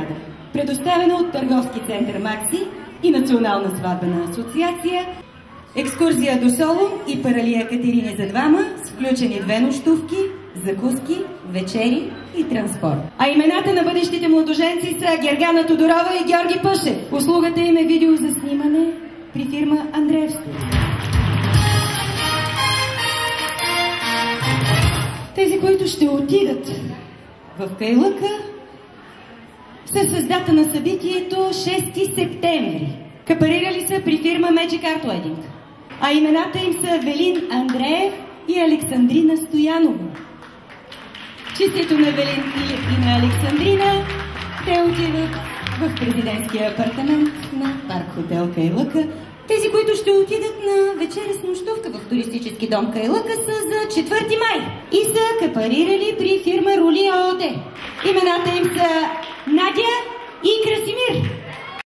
награда, предоставена от Търговски център Макси и Национална сватбена асоциация, екскурзия до Солун и паралия Катерини за двама, с включени 2 нощувки, закуски, вечери и транспорт. А имената на бъдещите младоженци са Гергана Тодорова и Георги Пъшев. Услугата им е видео за снимане при фирма Андреевско. Тези, които ще отидат в Кайлъка, са с дата на събитието 6 септември. Капарирали са при фирма Magic Art Wedding. А имената им са Велин Андреев и Александрина Стоянова. Честито на Велин и на Александрина, те отиват в президентския апартамент на Парк Хотел Кайлъка. Тези, които ще отидат на вечеря с нощувка в туристически дом Кайлъка, са за 4 май и са капарирали при фирма Рули ООД. Имената им са